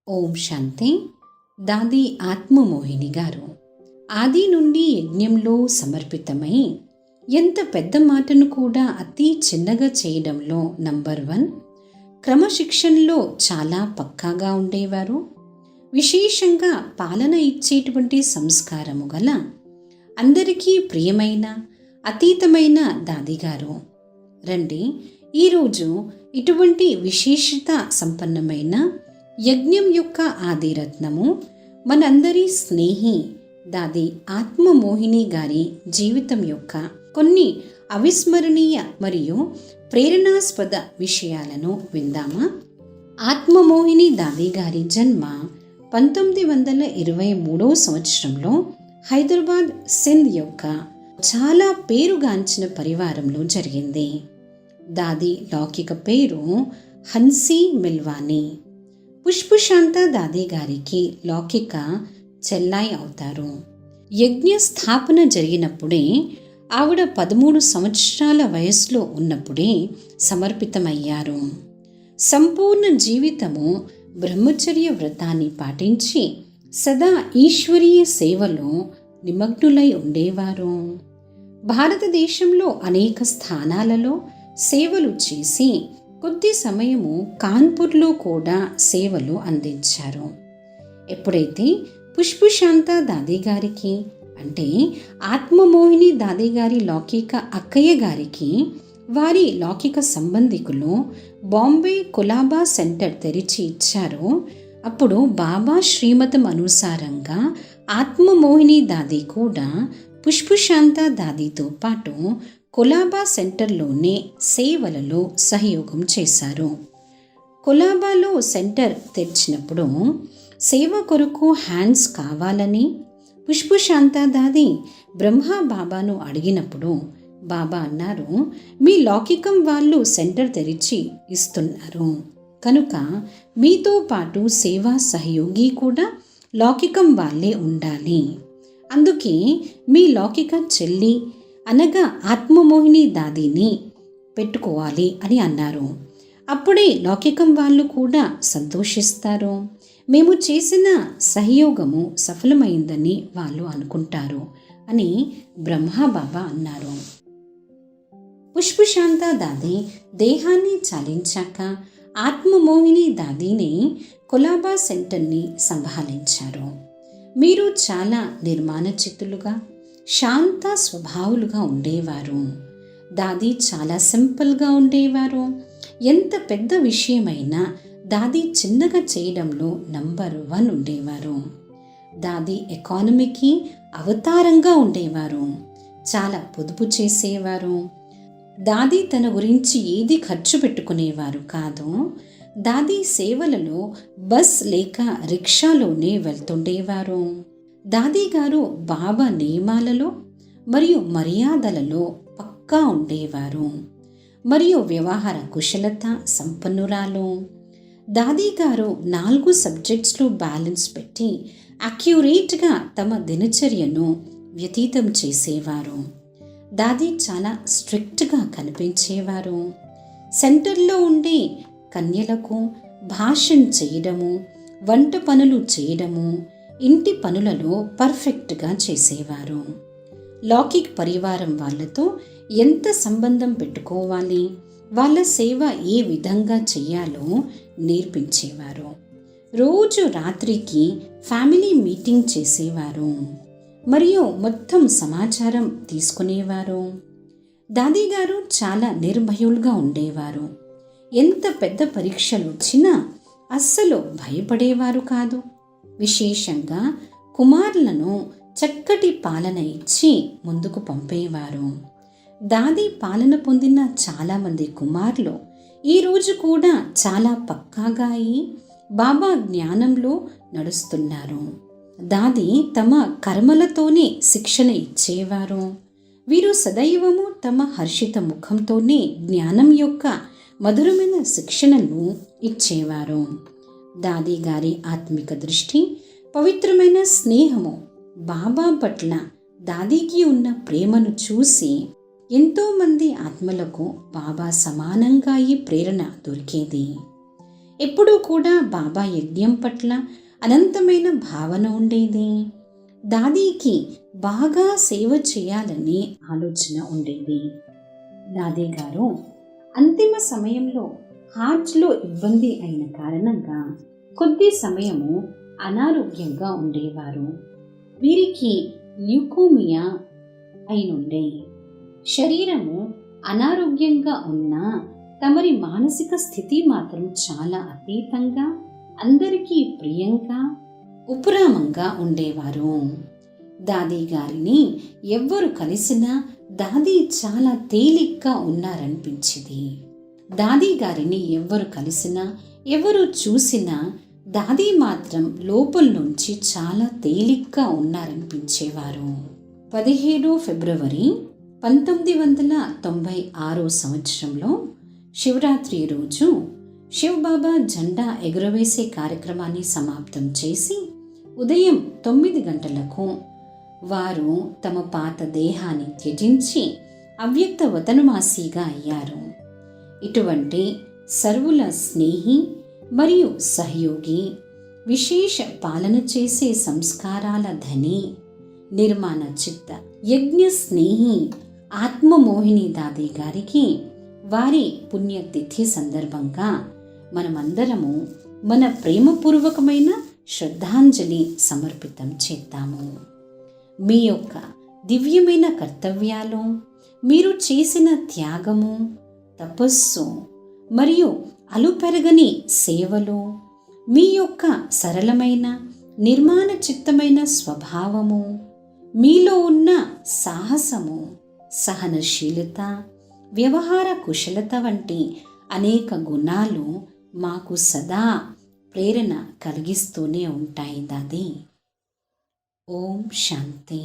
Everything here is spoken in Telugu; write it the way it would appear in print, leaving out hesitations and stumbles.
ఓం శాంతి. దాది ఆత్మమోహిని గారు ఆది నుండి యజ్ఞంలో సమర్పితమై ఎంత పెద్ద మాటను కూడా అతి చిన్నగా చేయడంలో నంబర్ 1. క్రమశిక్షణలో చాలా పక్కాగా ఉండేవారు. విశేషంగా పాలన ఇచ్చేటువంటి సంస్కారము గల అందరికీ ప్రియమైన అతీతమైన దాదిగారు. రండి, ఈరోజు ఇటువంటి విశేషత సంపన్నమైన యజ్ఞం యొక్క ఆదిరత్నము మనందరి స్నేహి దాది ఆత్మమోహిని గారి జీవితం యొక్క కొన్ని అవిస్మరణీయ మరియు ప్రేరణాస్పద విషయాలను విందామా? ఆత్మమోహిని దాది గారి జన్మ 1923 సంవత్సరంలో హైదరాబాద్ సింధ్ యొక్క చాలా పేరుగాంచిన పరివారంలో జరిగింది. దాది లౌకిక పేరు హన్సీ మిల్వానీ. పుష్పశాంత దాది గారికి లౌకిక చెల్లాయి అవుతారు. యజ్ఞ స్థాపన జరిగినప్పుడే ఆవిడ 13 సంవత్సరాల వయసులో ఉన్నప్పుడే సమర్పితమయ్యారు. సంపూర్ణ జీవితము బ్రహ్మచర్య వ్రతాన్ని పాటించి సదా ఈశ్వరీయ సేవలో నిమగ్నులై ఉండేవారు. భారతదేశంలో అనేక స్థానాలలో సేవలు చేసి కొద్ది సమయము కాన్పూర్లో కూడా సేవలు అందించారు. ఎప్పుడైతే పుష్పశాంత దాది గారికి అంటే ఆత్మమోహిని దాది గారి లౌకిక అక్కయ్య గారికి వారి లౌకిక సంబంధికులు బాంబే కులాబా సెంటర్ తెరిచి ఇచ్చారో అప్పుడు బాబా శ్రీమతం అనుసారంగా ఆత్మమోహిని దాది కూడా పుష్పశాంత దాదితో పాటు కులాబా సెంటర్లోనే సేవలలో సహయోగం చేశారు. కులాబాలో సెంటర్ తెరిచినప్పుడు సేవ కొరకు హ్యాండ్స్ కావాలని పుష్పశాంత దాది బ్రహ్మ బాబాను అడిగినప్పుడు బాబా అన్నారు, మీ లౌకికం వాళ్ళు సెంటర్ తెరిచి ఇస్తున్నారు కనుక మీతో పాటు సేవా సహయోగి కూడా లౌకికం వాళ్ళే ఉండాలి. అందుకే మీ లౌకిక చెల్లి అనగా ఆత్మమోహిని దాదిని పెట్టుకోవాలి అని అన్నారు. అప్పుడే లౌకికం వాళ్ళు కూడా సంతోషిస్తారు. మేము చేసిన సహయోగము సఫలమైందని వాళ్ళు అనుకుంటారు అని బ్రహ్మబాబా అన్నారు. పుష్పశాంత దాది దేహాన్ని చాలించాక ఆత్మమోహిని దాదిని కులాబా సెంటర్ని సంభాళించారు. మీరు చాలా నిర్మాణ చిత్తులుగా శాంత స్వభావులుగా ఉండేవారు. దాది చాలా సింపుల్గా ఉండేవారు. ఎంత పెద్ద విషయమైనా దాది చిన్నగా చేయడంలో నంబర్ 1 ఉండేవారు. దాది ఎకానమీకి అవతారంగా ఉండేవారు. చాలా పొదుపు చేసేవారు. దాది తన గురించి ఏది ఖర్చు పెట్టుకునేవారు కాదు. దాది సేవలలో బస్ లేక రిక్షాలోనే వెళ్తుండేవారు. దాది గారు బాబా నియమాలలో మరియు మర్యాదలలో పక్కా ఉండేవారు మరియు వ్యవహార కుశలత సంపన్నురాలు. దాది గారు 4 సబ్జెక్ట్స్లో బ్యాలెన్స్ పెట్టి అక్యురేట్గా తమ దినచర్యను వ్యతీతం చేసేవారు. దాది చాలా స్ట్రిక్ట్గా కనిపించేవారు. సెంటర్లో ఉండే కన్యలకు భాషణ చేయడము, వంట పనులు చేయడము, ఇంటి పనులలో పర్ఫెక్ట్గా చేసేవారు. లౌకిక్ పరివారం వాళ్ళతో ఎంత సంబంధం పెట్టుకోవాలి, వాళ్ళ సేవ ఏ విధంగా చేయాలో నేర్పించేవారు. రోజు రాత్రికి ఫ్యామిలీ మీటింగ్ చేసేవారు మరియు మొత్తం సమాచారం తీసుకునేవారు. దాది గారు చాలా నిర్భయులుగా ఉండేవారు. ఎంత పెద్ద పరీక్షలు వచ్చినా అస్సలు భయపడేవారు కాదు. విశేషంగా కుమారులను చక్కటి పాలన ఇచ్చి ముందుకు పంపేవారు. దాది పాలన పొందిన చాలామంది కుమారులు ఈరోజు కూడా చాలా పక్కాగా అయి బాబా జ్ఞానంలో నడుస్తున్నారు. దాది తమ కర్మలతోనే శిక్షణ ఇచ్చేవారు. వీరు సదైవము తమ హర్షిత ముఖంతోనే జ్ఞానం యొక్క మధురమైన శిక్షణను ఇచ్చేవారు. దాది గారి ఆత్మిక దృష్టి, పవిత్రమైన స్నేహము, బాబా పట్ల దాదికి ఉన్న ప్రేమను చూసి ఎంతోమంది ఆత్మలకు బాబా సమానంగా ఈ ప్రేరణ దొరికేది. ఎప్పుడూ కూడా బాబా యజ్ఞం పట్ల అనంతమైన భావన ఉండేది. దాదీకి బాగా సేవ చేయాలని ఆలోచన ఉండేది. దాదీ గారు అంతిమ సమయంలో హార్ట్లో ఇబ్బంది అయిన కారణంగా కొద్ది సమయము అనారోగ్యంగా ఉండేవారు. వీరికి ల్యూకోమియా అయినుండే. శరీరము అనారోగ్యంగా ఉన్నా తమరి మానసిక స్థితి మాత్రం చాలా అతీతంగా, అందరికీ ప్రియంగా, ఉపరామంగా ఉండేవారు. దాదీ గారిని ఎవ్వరు కలిసినా దాదీ చాలా తేలిగ్గా ఉన్నారనిపించింది. దాదీ గారిని ఎవ్వరు కలిసినా, ఎవరు చూసినా దాదీ మాత్రం లోపల నుంచి చాలా తేలిగ్గా ఉన్నారనిపించేవారు. 17 ఫిబ్రవరి 1996 సంవత్సరంలో శివరాత్రి రోజు శివబాబా జెండా ఎగురవేసే కార్యక్రమాన్ని సమాప్తం చేసి ఉదయం 9 గంటలకు వారు తమ పాత దేహాన్ని త్యజించి అవ్యక్త వతనవాసిగా అయ్యారు. ఇటువంటి సర్వుల స్నేహి మరియు సహయోగి, విశేష పాలన చేసే సంస్కారాల ధని, నిర్మాణ చిత్త యజ్ఞ స్నేహి ఆత్మమోహిని దాదీ గారికి వారి పుణ్యతిథి సందర్భంగా మనమందరము మన ప్రేమపూర్వకమైన శ్రద్ధాంజలి సమర్పితం చేద్దాము. మీ యొక్క దివ్యమైన కర్తవ్యాలు, మీరు చేసిన త్యాగము, తపస్సు మరియు అలుపెరగని సేవలు, మీ యొక్క సరళమైన నిర్మాణ చిత్తమైన స్వభావము, మీలో ఉన్న సాహసము, సహనశీలత, వ్యవహార కుశలత వంటి అనేక గుణాలు మాకు సదా ప్రేరణ కలిగిస్తూనే ఉంటాయి దాది. ఓం శాంతి.